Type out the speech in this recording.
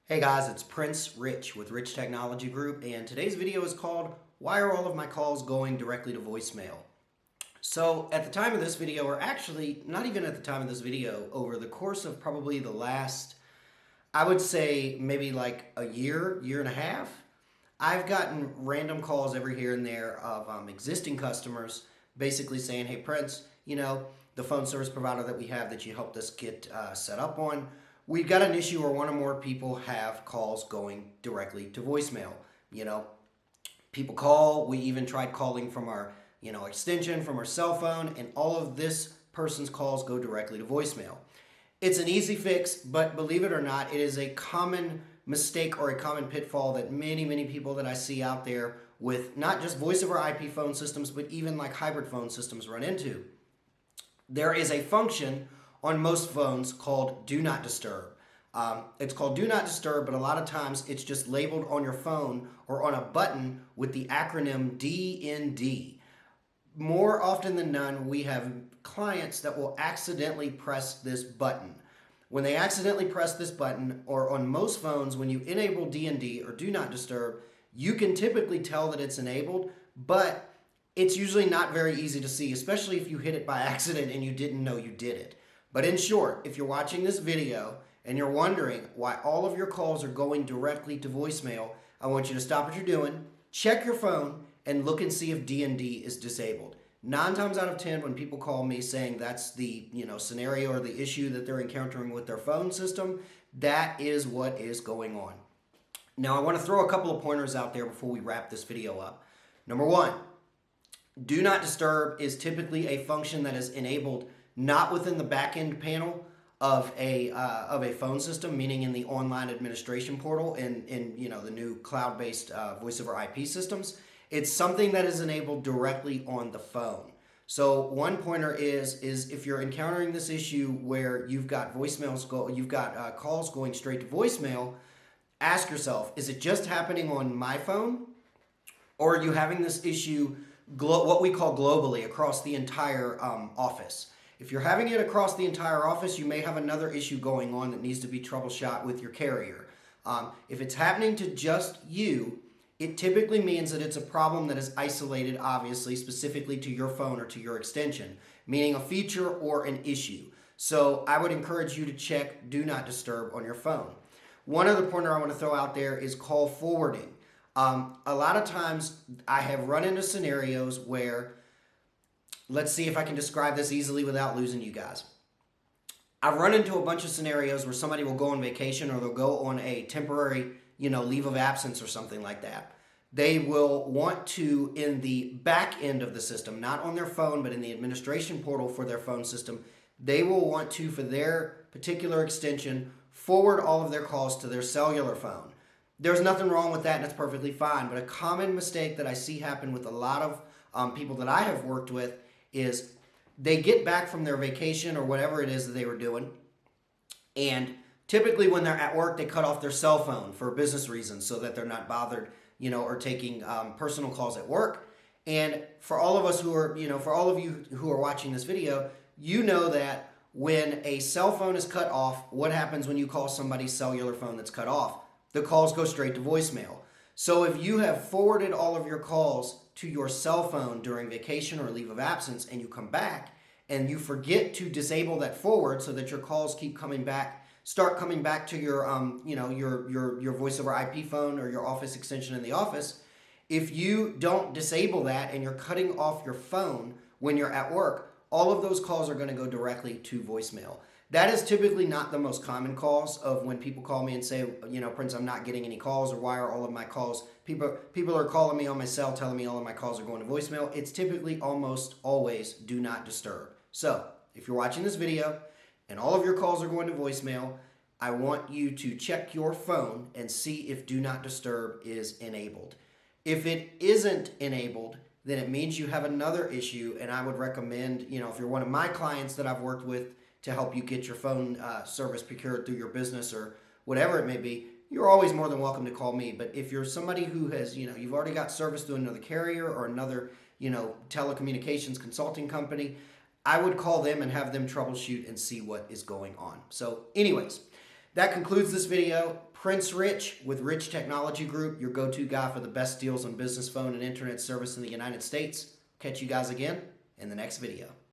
Hey guys, it's Prince Rich with Rich Technology Group, and today's video is called Why Are All of My Calls Going Directly to Voicemail? So, at the time of this video, or actually not even at the time of this video, over the course of probably the last, I would say maybe like a year, year and a half, I've gotten random calls every here and there of existing customers basically saying, hey Prince, the phone service provider that we have that you helped us get set up on, we've got an issue where one or more people have calls going directly to voicemail. You know, people call, we even tried calling from our, extension from our cell phone, and all of this person's calls go directly to voicemail. It's an easy fix, but believe it or not, it is a common mistake or a common pitfall that many people that I see out there with not just voice over IP phone systems, but even like hybrid phone systems run into. There is a function on most phones called Do Not Disturb. It's called Do Not Disturb, but a lot of times it's just labeled on your phone or on a button with the acronym DND. More often than none, we have clients that will accidentally press this button. When they accidentally press this button, or on most phones, when you enable DND or Do Not Disturb, you can typically tell that it's enabled, but it's usually not very easy to see, especially if you hit it by accident and you didn't know you did it. But in short, if you're watching this video and you're wondering why all of your calls are going directly to voicemail, I want you to stop what you're doing, check your phone, and look and see if DND is disabled. 9 times out of 10, when people call me saying that's the scenario or the issue that they're encountering with their phone system, that is what is going on. Now, I want to throw a couple of pointers out there before we wrap this video up. Number 1, Do Not Disturb is typically a function that is enabled not within the back-end panel of a phone system, meaning in the online administration portal in the new cloud-based voice over IP systems. It's something that is enabled directly on the phone. So one pointer is if you're encountering this issue where you've got calls going straight to voicemail, ask yourself, is it just happening on my phone, or are you having this issue what we call globally across the entire office? If you're having it across the entire office, you may have another issue going on that needs to be troubleshot with your carrier. If it's happening to just you, it typically means that it's a problem that is isolated, obviously, specifically to your phone or to your extension, meaning a feature or an issue. So I would encourage you to check Do Not Disturb on your phone. One other pointer I want to throw out there is call forwarding. A lot of times I have run into scenarios where, let's see if I can describe this easily without losing you guys. I've run into a bunch of scenarios where somebody will go on vacation or they'll go on a temporary, leave of absence or something like that. They will want to, in the back end of the system, not on their phone, but in the administration portal for their phone system, they will want to, for their particular extension, forward all of their calls to their cellular phone. There's nothing wrong with that, and it's perfectly fine. But a common mistake that I see happen with a lot of people that I have worked with is they get back from their vacation or whatever it is that they were doing, and typically when they're at work, they cut off their cell phone for business reasons so that they're not bothered, or taking personal calls at work. And for all of us who are, for all of you who are watching this video, you know that when a cell phone is cut off, what happens when you call somebody's cellular phone that's cut off? The calls go straight to voicemail. So if you have forwarded all of your calls to your cell phone during vacation or leave of absence, and you come back and you forget to disable that forward so that your calls start coming back to your your voice over IP phone or your office extension in the office, if you don't disable that and you're cutting off your phone when you're at work, all of those calls are going to go directly to voicemail. That is typically not the most common calls of when people call me and say, Prince, I'm not getting any calls, or why are all of my calls, people are calling me on my cell telling me all of my calls are going to voicemail. It's typically almost always Do Not Disturb. So if you're watching this video and all of your calls are going to voicemail, I want you to check your phone and see if Do Not Disturb is enabled. If it isn't enabled, then it means you have another issue, and I would recommend, if you're one of my clients that I've worked with to help you get your phone service procured through your business or whatever it may be, you're always more than welcome to call me. But if you're somebody who has, you've already got service through another carrier or another, telecommunications consulting company, I would call them and have them troubleshoot and see what is going on. So anyways, That concludes this video. Prince Rich with Rich Technology Group, your go-to guy for the best deals on business phone and internet service in the United States. Catch you guys again in the next video.